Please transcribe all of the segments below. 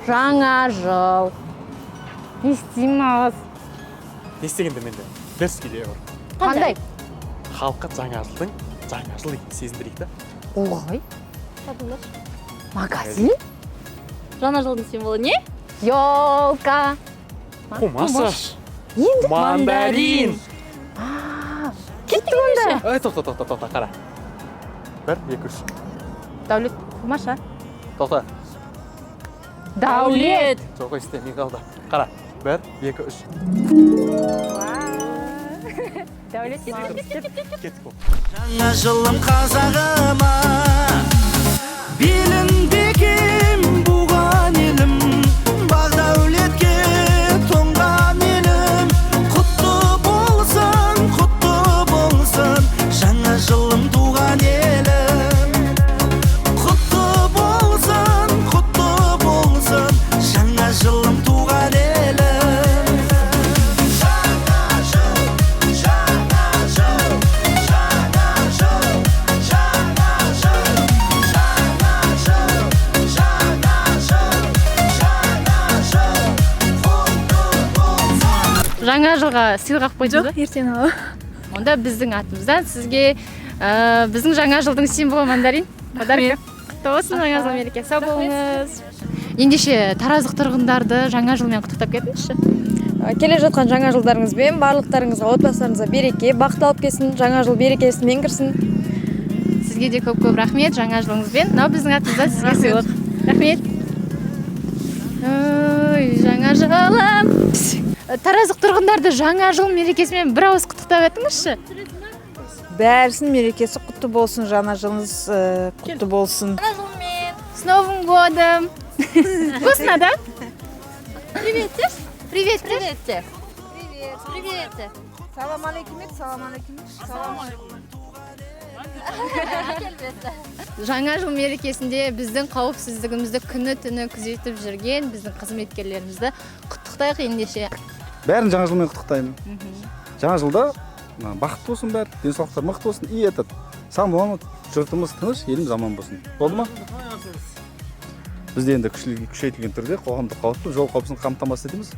Жаңа жыл. Не істейміз? Не істегенде менде бір идея бар. Қандай? Халыққа жаңа жылдың жаңа жыл екенін сезіндірейік та. Ой. Магазин? Жаңа жылдың символы не? Ёлка. Қумашы. Енді? Мандарин. Кетті онда. Ай, тоқта, қара. 1, 2, 3. Дәулет, қумаша. Тоқта. Дәулет. Жоқ істе, мен қалды. Қара. 1, 2, 3. Дәулет, Кеттік бұл. Жаңа жылым қазағыма, белін бекем буған елім, бақ дәулетке тоңған елім, құтты болсын, жаңа жылым туған елім. Құтты болсын, жаңа жылым туған елім. жаңа жылға сыйлық қойдыңыз ба? Ертең алам. Онда біздің атымыздан сізге біздің жаңа жылдың символы мандарин. Подарка. Құтты болсын жаңа жыл мереке. Сау болыңыз. Ендеше тараздық тұрғындарды жаңа жылмен құттықтап кетіңізші. Келе жатқан жаңа жылдарыңызбен барлықтарыңызға, отбасыларыңызға береке, бақыт алып келсін, жаңа жыл берекесімен кірсін. Сізге де көп рахмет жаңа жылыңызбен. Мынау біздің атымыздан сізге сыйлық. Рахмет. Ой, жаңа жылым. Тараздық тұрғындарды жаңа жыл мерекесімен бір ауыз құттықтап өтіңізші. Бәрісінің мерекесі құтты болсын, жаңа жылыңыз құтты болсын. С Новым годом! Вкусно, да? Привет. Привет. Салам алейкум, салам алейкум. Жаңа жыл мерекесінде біздің қауіпсіздігімізді күні-түні күзетіп жүрген біздің қызметкерлерімізді құттықтайық ендеше. Бәрін жаңа жылмен құттықтаймын. Жаңа жылда бақыт болсын бәрі, денсаулықтар мықты болсын, и сау болыңыз, жұртымыз тыныш, еліміз аман болсын. Болды ма? Бізде енді күшейтілген түрде қоғамдық қауіпсіздік, жол қауіпсіздігін қамтамасыз етеміз.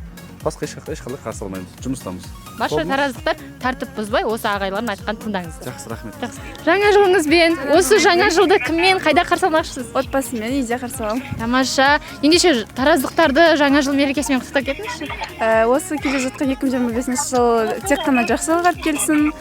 Басқа ешқандай қарсы алмаймыз, жұмыстамыз. Барша тараздықтар тәртіп бұзбай, осы ағайлардың айтқан тыңдаңыздар. Жақсы, рахмет. Жаңа жылыңызбен, осы жаңа жылды кіммен қайда қарсы алмақшысыз? Отбасымен үйде қарсы аламын. Тамаша. Ендеше тараздықтарды жаңа жыл мерекесімен құттықтап кетіңізші. Осы келе жатқан 2025 жыл тек қана жақсылық алып келсін,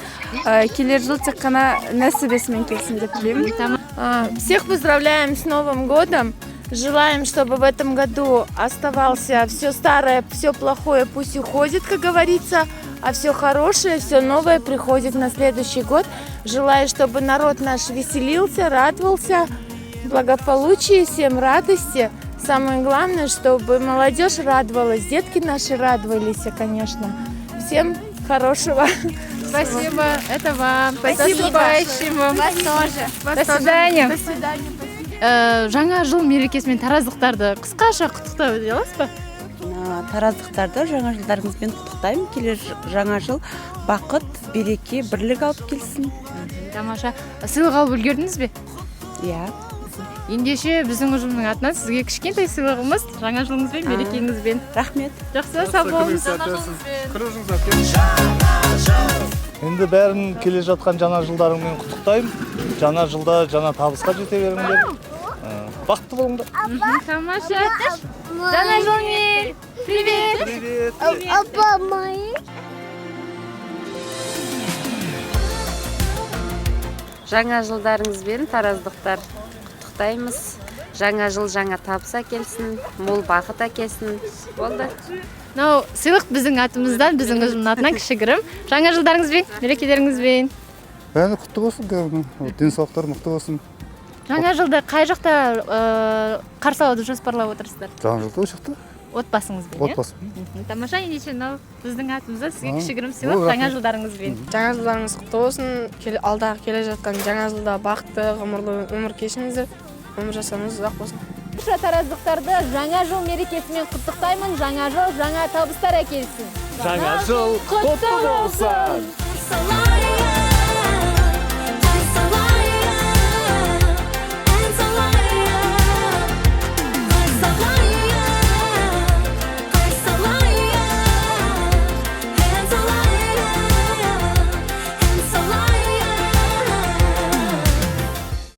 келер жыл тек қана нәсібесімен келсін деп тілеймін. Всех поздравляем с Новым годом. Желаем, чтобы в этом году оставался все старое, все плохое пусть уходит, как говорится, а все хорошее, все новое приходит на следующий год. Желаю, чтобы народ наш веселился, радовался, благополучия, всем радости. Самое главное, чтобы молодежь радовалась, детки наши радовались, конечно. Всем хорошего. Спасибо, это вам. Спасибо. Вас тоже. До свидания. До свидания. Жаңа жыл мерекесімен тараздықтарды қысқаша құттықтай өте аласыз ба? Тараздықтарды жаңа жылдарыңызбен құттықтаймын. Келер жаңа жыл бақыт, береке, бірлік алып келсін. Тамаша. Сыйлық алып үлгердіңіз бе? Иә. Ендеше біздің ұжымның атынан сізге кішкентай сыйлығымыз жаңа жылыңызбен, мерекеңізбен. Рахмет. Жақсы, сау болыңыз. Енді бәрін келе жатқан жаңа жылдарыңмен құттықтаймын. Жаңа жылда жаңа табысқа жете беріңдер. Бақытты болыңдар. Тамаша. Жаңа жылмен. Привет. Привет. Жаңа жылдарыңызбен тараздықтар құттықтаймыз. Жаңа жыл жаңа табыс әкелсін, мол бақыт әкелсін. Болды. Мынау сыйлық біздің атымыздан, біздің ұжымның атынан кішігірім. Жаңа жылдарыңызбен, мерекелеріңізбен. Бәрі құтты болсын, денсаулықтар мықты болсын. Жаңа жылды қай жақта қарсы алуды жоспарлап отырсыздар? Жаңа жылда осы жақта. Отбасыңызбен, иә? Отбасымен. Тамаша, ендеше мынау біздің атымыздан сізге кішігірім сыйлық жаңа жылдарыңызбен. Жаңа жылдарыңыз құтты болсын, алдағы келе жатқан жаңа жылда бақытты, ғұмырлы өмір кешіңіздер, өмір жасаңыз ұзақ болсын. Тараздықтарды жаңа жыл мерекесімен құттықтаймын. Жаңа жыл жаңа табыстар әкелсін. Жаңа жыл құтты болсын.